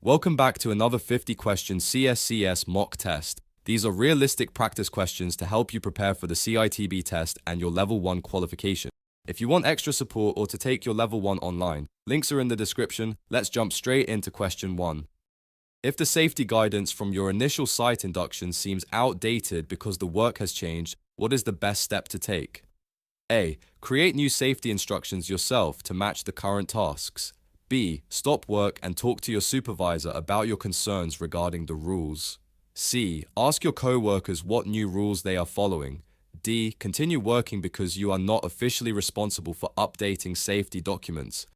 Welcome back to another 50-question CSCS mock test. These are realistic practice questions to help you prepare for the CITB test and your Level 1 qualification. If you want extra support or to take your Level 1 online, links are in the description. Let's jump straight into question 1. If the safety guidance from your initial site induction seems outdated because the work has changed, what is the best step to take? A. Create new safety instructions yourself to match the current tasks. B. Stop work and talk to your supervisor about your concerns regarding the rules. C. Ask your co-workers what new rules they are following. D. Continue working because you are not officially responsible for updating safety documents.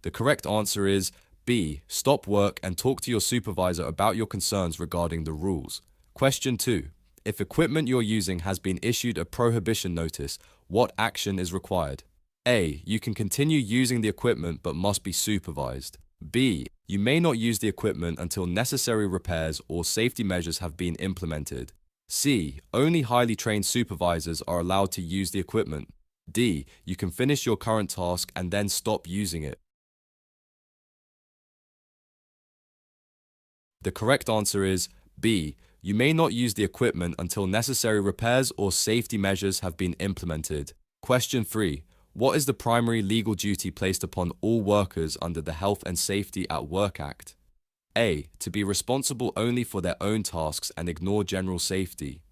The correct answer is B. Stop work and talk to your supervisor about your concerns regarding the rules. Question 2. If equipment you're using has been issued a prohibition notice, what action is required? A. You can continue using the equipment but must be supervised. B. You may not use the equipment until necessary repairs or safety measures have been implemented. C. Only highly trained supervisors are allowed to use the equipment. D. You can finish your current task and then stop using it. The correct answer is B. You may not use the equipment until necessary repairs or safety measures have been implemented. Question 3. What is the primary legal duty placed upon all workers under the Health and Safety at Work Act? A. To be responsible only for their own tasks and ignore general safety.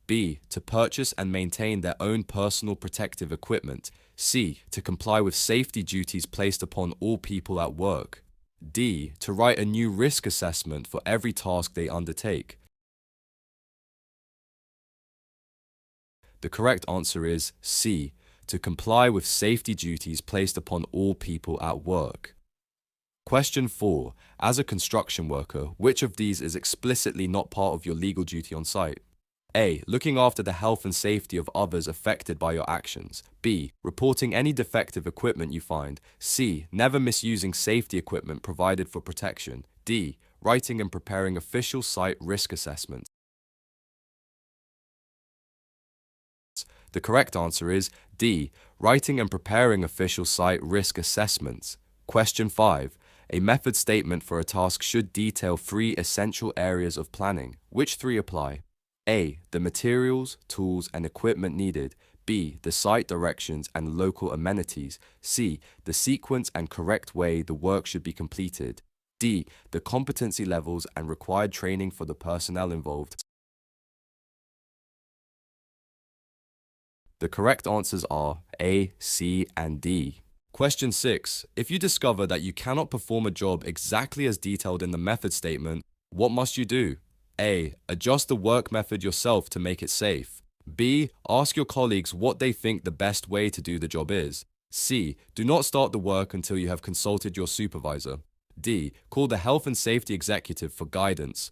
B. To purchase and maintain their own personal protective equipment. C. To comply with safety duties placed upon all people at work. D. To write a new risk assessment for every task they undertake. The correct answer is C. To comply with safety duties placed upon all people at work. Question 4. As a construction worker, which of these is explicitly not part of your legal duty on site? A. Looking after the health and safety of others affected by your actions. B. Reporting any defective equipment you find. C. Never misusing safety equipment provided for protection. D. Writing and preparing official site risk assessments. The correct answer is D. Writing and preparing official site risk assessments. Question 5. A method statement for a task should detail 3 essential areas of planning. Which 3 apply? A. The materials, tools, and equipment needed. B. The site directions and local amenities. C. The sequence and correct way the work should be completed. D. The competency levels and required training for the personnel involved. The correct answers are A, C, and D. Question 6. If you discover that you cannot perform a job exactly as detailed in the method statement, what must you do? A. Adjust the work method yourself to make it safe. B. Ask your colleagues what they think the best way to do the job is. C. Do not start the work until you have consulted your supervisor. D. Call the health and safety executive for guidance.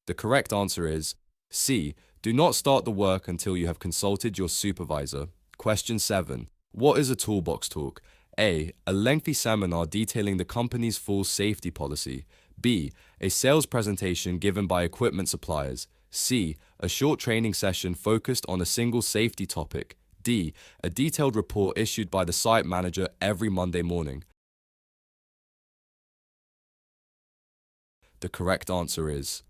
The correct answer is C. Do not start the work until you have consulted your supervisor. Question 7. What is a toolbox talk? A. A lengthy seminar detailing the company's full safety policy. B. A sales presentation given by equipment suppliers. C. A short training session focused on a single safety topic. D. A detailed report issued by the site manager every Monday morning. The correct answer is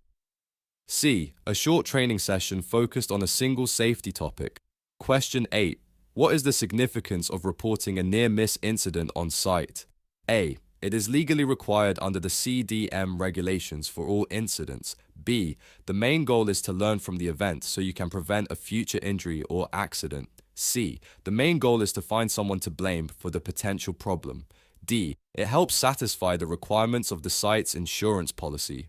C. A short training session focused on a single safety topic. Question 8. What is the significance of reporting a near-miss incident on site? A. It is legally required under the CDM regulations for all incidents. B. The main goal is to learn from the event so you can prevent a future injury or accident. C. The main goal is to find someone to blame for the potential problem. D. It helps satisfy the requirements of the site's insurance policy.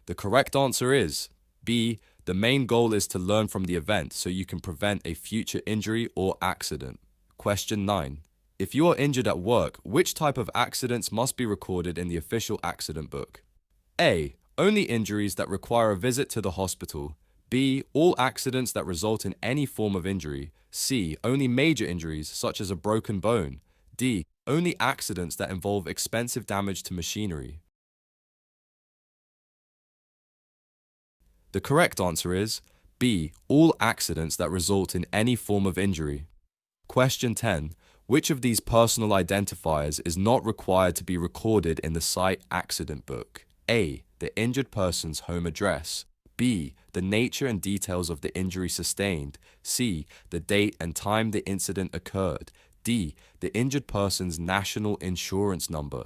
The correct answer is B. The main goal is to learn from the event so you can prevent a future injury or accident. Question 9. If you are injured at work, which type of accidents must be recorded in the official accident book? A. Only injuries that require a visit to the hospital. B. All accidents that result in any form of injury. C. Only major injuries such as a broken bone. D. Only accidents that involve expensive damage to machinery. The correct answer is B. All accidents that result in any form of injury. Question 10. Which of these personal identifiers is not required to be recorded in the site accident book? A. The injured person's home address. B. The nature and details of the injury sustained. C. The date and time the incident occurred. D. The injured person's national insurance number.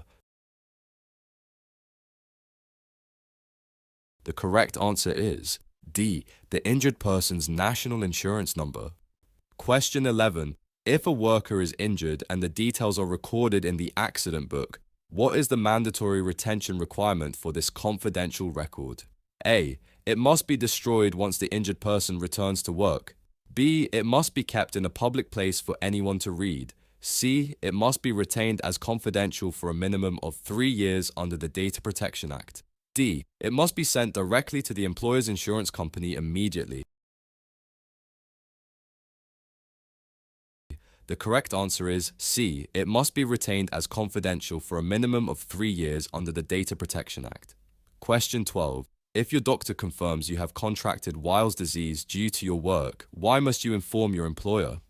The correct answer is D. The injured person's national insurance number. Question 11. If a worker is injured and the details are recorded in the accident book, what is the mandatory retention requirement for this confidential record? A. It must be destroyed once the injured person returns to work. B. It must be kept in a public place for anyone to read. C. It must be retained as confidential for a minimum of 3 years under the Data Protection Act. D. It must be sent directly to the employer's insurance company immediately. The correct answer is C. It must be retained as confidential for a minimum of 3 years under the Data Protection Act. Question 12. If your doctor confirms you have contracted Weil's disease due to your work, why must you inform your employer?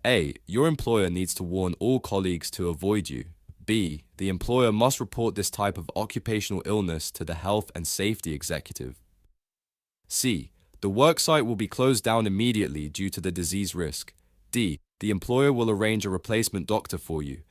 A. Your employer needs to warn all colleagues to avoid you. B. The employer must report this type of occupational illness to the health and safety executive. C. The worksite will be closed down immediately due to the disease risk. D. The employer will arrange a replacement doctor for you.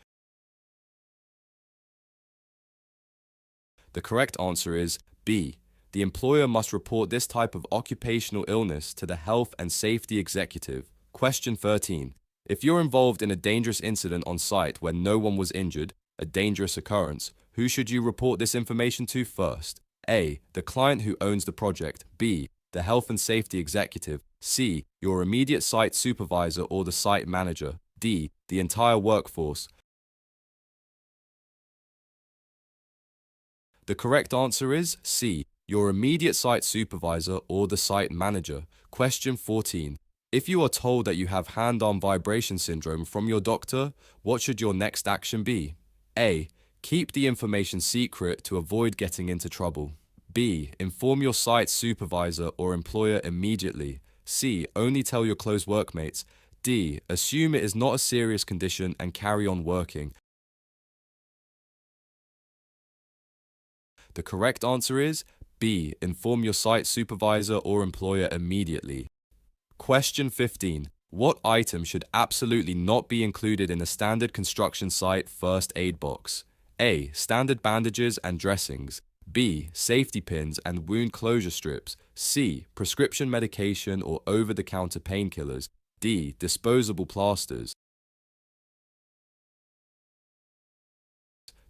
The correct answer is B. The employer must report this type of occupational illness to the health and safety executive. Question 13. If you're involved in a dangerous incident on site where no one was injured, a dangerous occurrence, who should you report this information to first? A. The client who owns the project. B. The health and safety executive. C. Your immediate site supervisor or the site manager. D. The entire workforce. The correct answer is C. Your immediate site supervisor or the site manager. Question 14. If you are told that you have hand-arm vibration syndrome from your doctor, what should your next action be? A. Keep the information secret to avoid getting into trouble. B. Inform your site supervisor or employer immediately. C. Only tell your close workmates. D. Assume it is not a serious condition and carry on working. The correct answer is B. Inform your site supervisor or employer immediately. Question 15. What item should absolutely not be included in a standard construction site first aid box? A. Standard bandages and dressings. B. Safety pins and wound closure strips. C. Prescription medication or over-the-counter painkillers. D. Disposable plasters.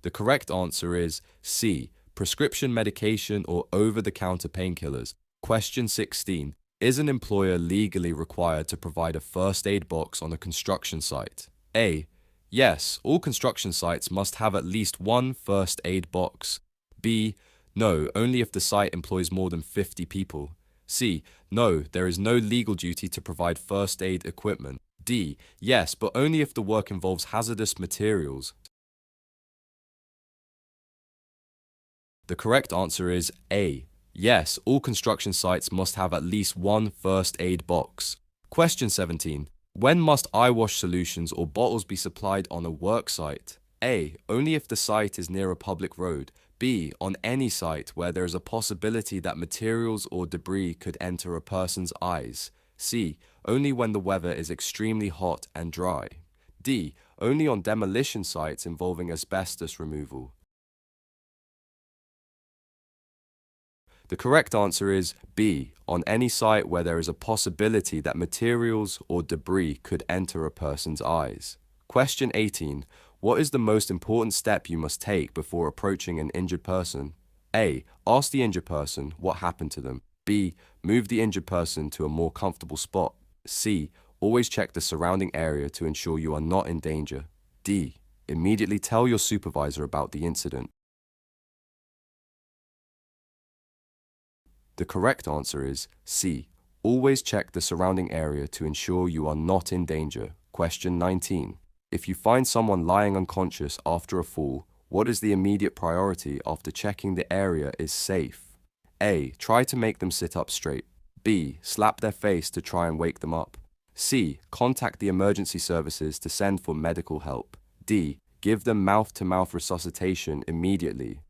The correct answer is C. Prescription medication or over-the-counter painkillers. Question 16. Is an employer legally required to provide a first aid box on a construction site? A. Yes, all construction sites must have at least one first aid box. B. No, only if the site employs more than 50 people. C. No, there is no legal duty to provide first aid equipment. D. Yes, but only if the work involves hazardous materials. The correct answer is A. Yes, all construction sites must have at least one first aid box. Question 17. When must eyewash solutions or bottles be supplied on a work site? A. Only if the site is near a public road. B. On any site where there is a possibility that materials or debris could enter a person's eyes. C. Only when the weather is extremely hot and dry. D. Only on demolition sites involving asbestos removal. The correct answer is B. On any site where there is a possibility that materials or debris could enter a person's eyes. Question 18. What is the most important step you must take before approaching an injured person? A. Ask the injured person what happened to them. B. Move the injured person to a more comfortable spot. C. Always check the surrounding area to ensure you are not in danger. D. Immediately tell your supervisor about the incident. The correct answer is C. Always check the surrounding area to ensure you are not in danger. Question 19. If you find someone lying unconscious after a fall, what is the immediate priority after checking the area is safe? A. Try to make them sit up straight. B. Slap their face to try and wake them up. C. Contact the emergency services to send for medical help. D. Give them mouth-to-mouth resuscitation immediately.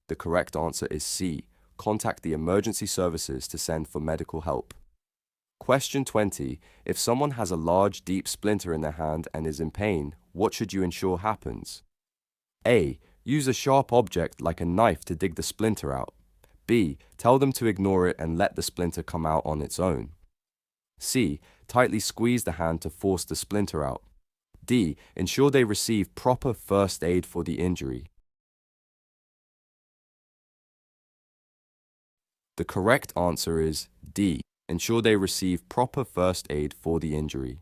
The correct answer is C. Contact the emergency services to send for medical help. Question 20. If someone has a large, deep splinter in their hand and is in pain, what should you ensure happens? A. Use a sharp object like a knife to dig the splinter out. B. Tell them to ignore it and let the splinter come out on its own. C. Tightly squeeze the hand to force the splinter out. D. Ensure they receive proper first aid for the injury. The correct answer is D. Ensure they receive proper first aid for the injury.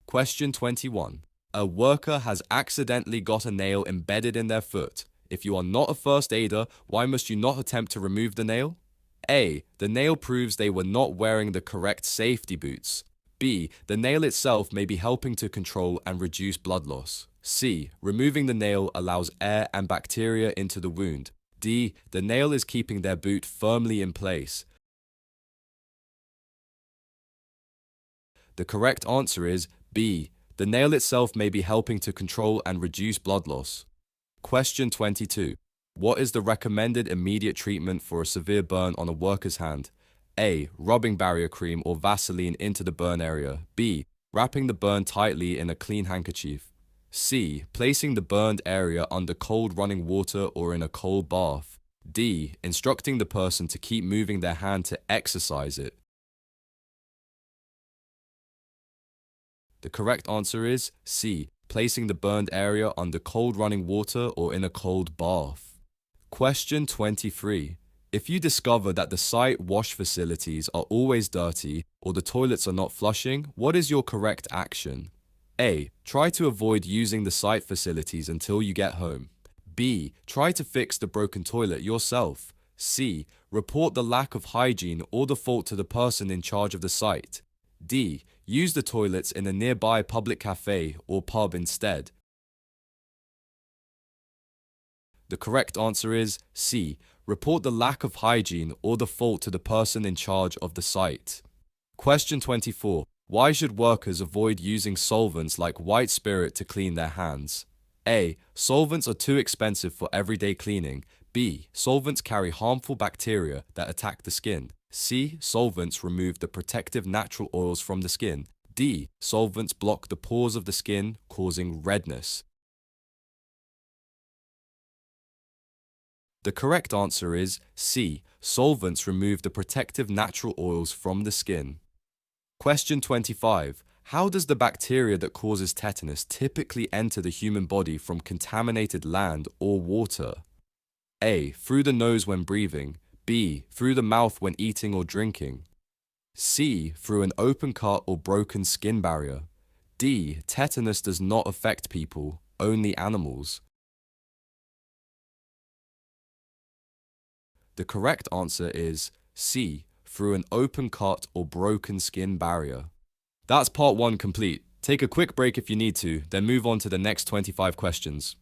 Question 21. A worker has accidentally got a nail embedded in their foot. If you are not a first aider, why must you not attempt to remove the nail? A. The nail proves they were not wearing the correct safety boots. B. The nail itself may be helping to control and reduce blood loss. C. Removing the nail allows air and bacteria into the wound. D. The nail is keeping their boot firmly in place. The correct answer is B. The nail itself may be helping to control and reduce blood loss. Question 22. What is the recommended immediate treatment for a severe burn on a worker's hand? A. Rubbing barrier cream or Vaseline into the burn area. B. Wrapping the burn tightly in a clean handkerchief. C. Placing the burned area under cold running water or in a cold bath. D. Instructing the person to keep moving their hand to exercise it. The correct answer is C. Placing the burned area under cold running water or in a cold bath. Question 23. If you discover that the site wash facilities are always dirty or the toilets are not flushing, what is your correct action? A. Try to avoid using the site facilities until you get home. B. Try to fix the broken toilet yourself. C. Report the lack of hygiene or the fault to the person in charge of the site. D. Use the toilets in a nearby public cafe or pub instead. The correct answer is C. Report the lack of hygiene or the fault to the person in charge of the site. Question 24. Why should workers avoid using solvents like white spirit to clean their hands? A. Solvents are too expensive for everyday cleaning. B. Solvents carry harmful bacteria that attack the skin. C. Solvents remove the protective natural oils from the skin. D. Solvents block the pores of the skin, causing redness. The correct answer is C. Solvents remove the protective natural oils from the skin. Question 25. How does the bacteria that causes tetanus typically enter the human body from contaminated land or water? A. Through the nose when breathing. B. Through the mouth when eating or drinking. C. Through an open cut or broken skin barrier. D. Tetanus does not affect people, only animals. The correct answer is C. Through an open cut or broken skin barrier. That's part 1 complete. Take a quick break if you need to, then move on to the next 25 questions.